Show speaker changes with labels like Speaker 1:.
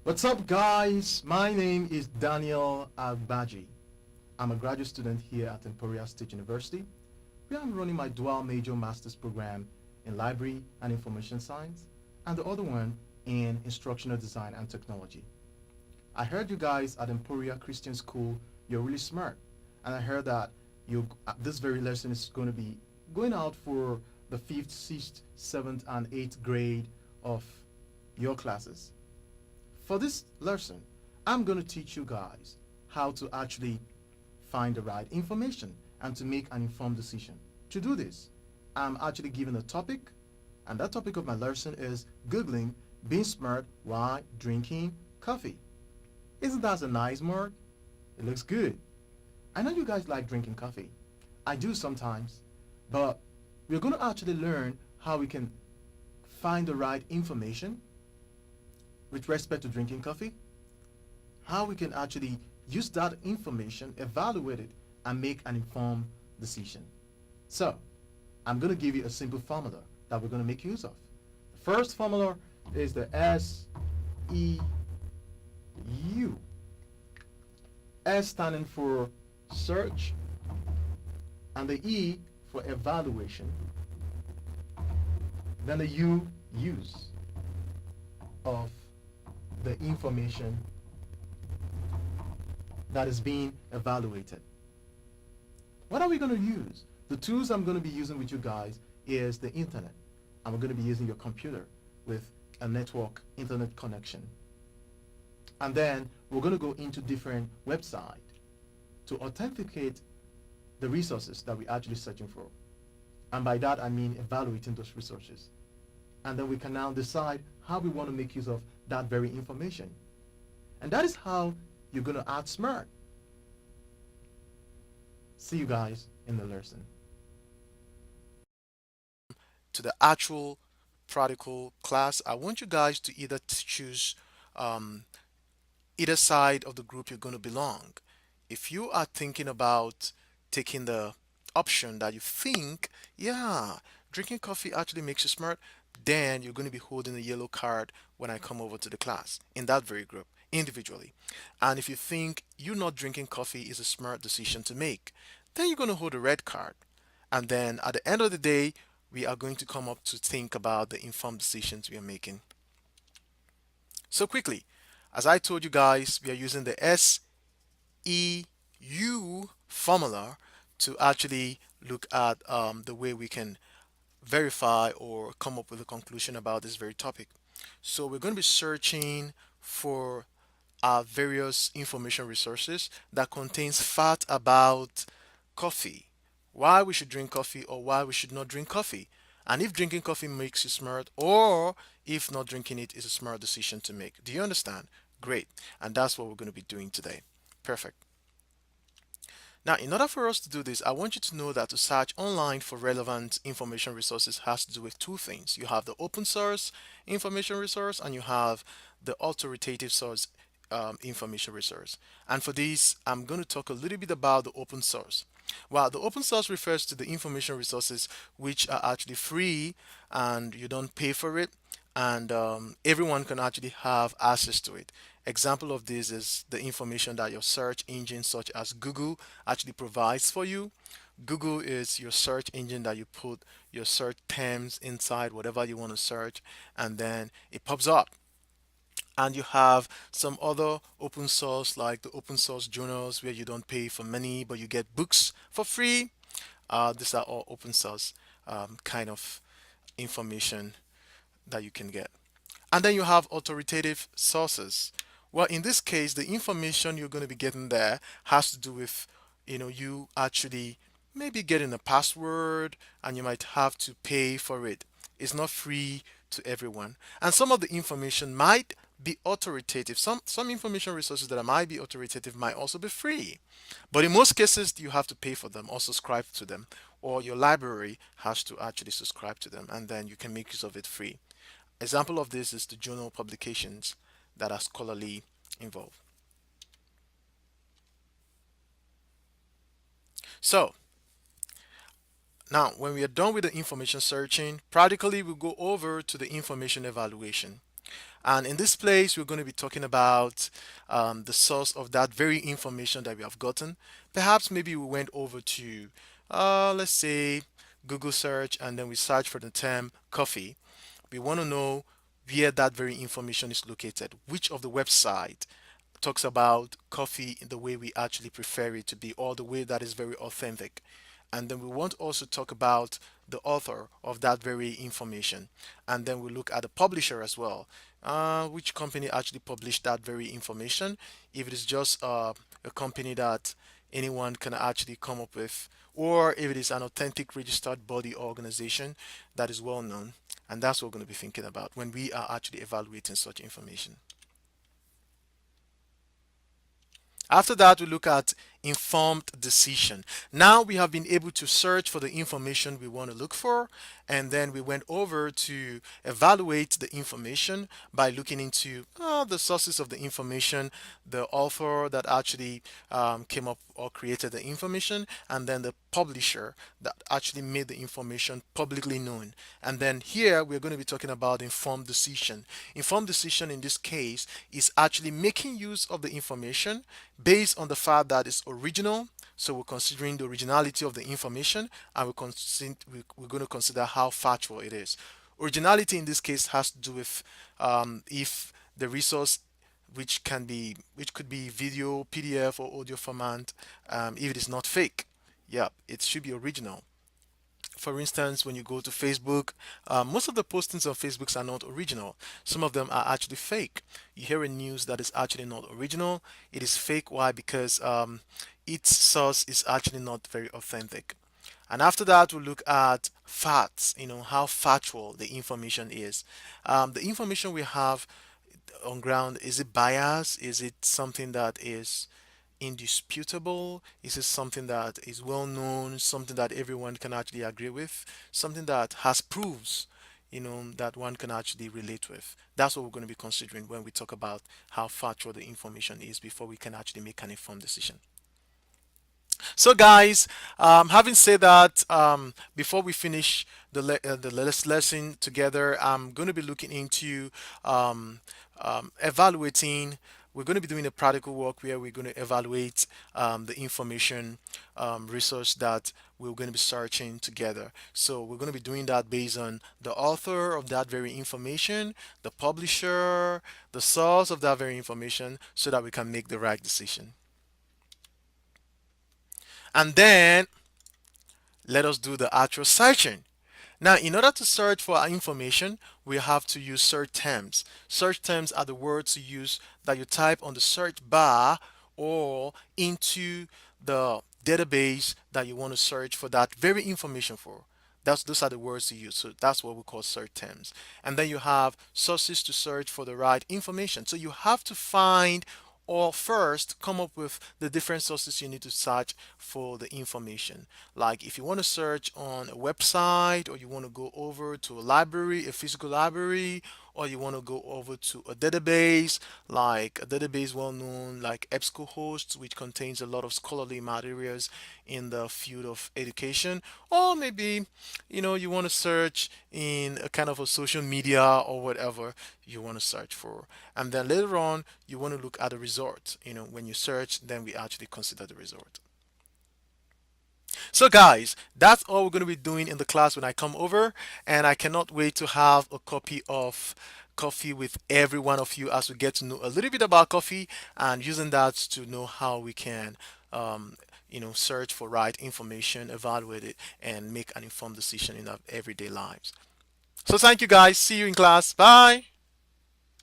Speaker 1: What's up, guys? My name is Daniel Agbaji. I'm a graduate student here at Emporia State University, where I'm running my dual major master's program in library and information science, and the other one in instructional design and technology. I heard you guys at Emporia Christian School, you're really smart, and I heard that this very lesson is going to be going out for the fifth, sixth, seventh, and eighth grade of your classes. For this lesson, I'm going to teach you guys how to actually find the right information and to make an informed decision. To do this, I'm actually given a topic, and that topic of my lesson is Googling being smart while drinking coffee. Isn't that a nice mark? It looks good. I know you guys like drinking coffee. I do sometimes, but we're going to actually learn how we can find the right information with respect to drinking coffee, how we can actually use that information, evaluate it, and make an informed decision. So, I'm going to give you a simple formula that we're going to make use of. The first formula is the SEU. S standing for search, and the E for evaluation, then the U, use of the information that is being evaluated. What are we going to use? The tools I'm going to be using with you guys is the internet. And we're going to be using your computer with a network internet connection. And then we're going to go into different websites to authenticate the resources that we're actually searching for. And by that I mean evaluating those resources. And then we can now decide how we want to make use of that very information. And that is how you're going to act smart. See you guys in the lesson. To the actual practical class, I want you guys to either choose um, either side of the group you're going to belong. If you are thinking about taking the option that you think, yeah, drinking coffee actually makes you smart, then you're going to be holding a yellow card when I come over to the class in that very group individually. And if you think you not drinking coffee is a smart decision to make, then you're going to hold a red card. And then at the end of the day, we are going to come up to think about the informed decisions we are making. So quickly, as I told you guys, we are using the SEU formula to actually look at the way we can verify or come up with a conclusion about this very topic. So we're going to be searching for various information resources that contains fact about coffee, why we should drink coffee or why we should not drink coffee, and if drinking coffee makes you smart or if not drinking it is a smart decision to make. Do you understand? Great. And that's what we're going to be doing today. Perfect. Now, in order for us to do this, I want you to know that to search online for relevant information resources has to do with two things. You have the open source information resource and you have the authoritative source information resource. And for this, I'm going to talk a little bit about the open source. Well, the open source refers to the information resources which are actually free and you don't pay for it, and everyone can actually have access to it. Example of this is the information that your search engine such as Google actually provides for you. Google is your search engine that you put your search terms inside whatever you want to search, and then it pops up. And you have some other open source like the open source journals where you don't pay for money but you get books for free. These are all open source kind of information that you can get. And then you have authoritative sources. Well, in this case, the information you're going to be getting there has to do with, you actually maybe getting a password and you might have to pay for it. It's not free to everyone. And some of the information might be authoritative. Some information resources that might be authoritative might also be free. But in most cases, you have to pay for them or subscribe to them, or your library has to actually subscribe to them, and then you can make use of it free. Example of this is the journal publications that are scholarly involved. So now when we are done with the information searching, practically we'll go over to the information evaluation. And in this place, we're going to be talking about the source of that very information that we have gotten. Perhaps maybe we went over to, let's say, Google search, and then we search for the term coffee. We want to know where that very information is located, which of the website talks about coffee in the way we actually prefer it to be, or the way that is very authentic. And then we want to also talk about the author of that very information. And then we look at the publisher as well. Which company actually published that very information? If it is just a company that anyone can actually come up with, or if it is an authentic registered body or organization that is well known. And that's what we're going to be thinking about when we are actually evaluating such information. After that, we look at informed decision. Now we have been able to search for the information we want to look for, and then we went over to evaluate the information by looking into the sources of the information, the author that actually came up or created the information, and then the publisher that actually made the information publicly known. And then here we're going to be talking about informed decision. Informed decision in this case is actually making use of the information based on the fact that it's original. So we're considering the originality of the information, and we're going to consider how factual it is. Originality in this case has to do with if the resource, which could be video, PDF, or audio format, if it is not fake. Yeah, it should be original. For instance, when you go to Facebook, most of the postings on Facebook are not original. Some of them are actually fake. You hear a news that is actually not original. It is fake. Why? Because its source is actually not very authentic. And after that, we look at facts, how factual the information is. The information we have on ground, is it biased? Is it something that is indisputable? Is it something that is well known, something that everyone can actually agree with, something that has proofs, that one can actually relate with? That's what we're going to be considering when we talk about how factual the information is before we can actually make an informed decision. So, guys, having said that, before we finish lesson together, I'm going to be looking into um, evaluating. We're going to be doing a practical work where we're going to evaluate the information resource that we're going to be searching together. So we're going to be doing that based on the author of that very information, the publisher, the source of that very information, so that we can make the right decision. And then let us do the actual searching. Now, in order to search for our information, we have to use search terms. Search terms are the words you use that you type on the search bar or into the database that you want to search for that very information for. Those are the words to use. So that's what we call search terms. And then you have sources to search for the right information. So you have to find or first come up with the different sources you need to search for the information. Like if you want to search on a website, or you want to go over to a library, a physical library, or you want to go over to a database, like a database well known like EBSCOhost, which contains a lot of scholarly materials in the field of education. Or maybe you want to search in a kind of a social media or whatever you want to search for. And then later on, you want to look at the result. When you search, then we actually consider the result. So, guys, that's all we're going to be doing in the class when I come over. And I cannot wait to have a copy of coffee with every one of you as we get to know a little bit about coffee, and using that to know how we can search for right information, evaluate it, and make an informed decision in our everyday lives. So thank you, guys. See you in class. Bye.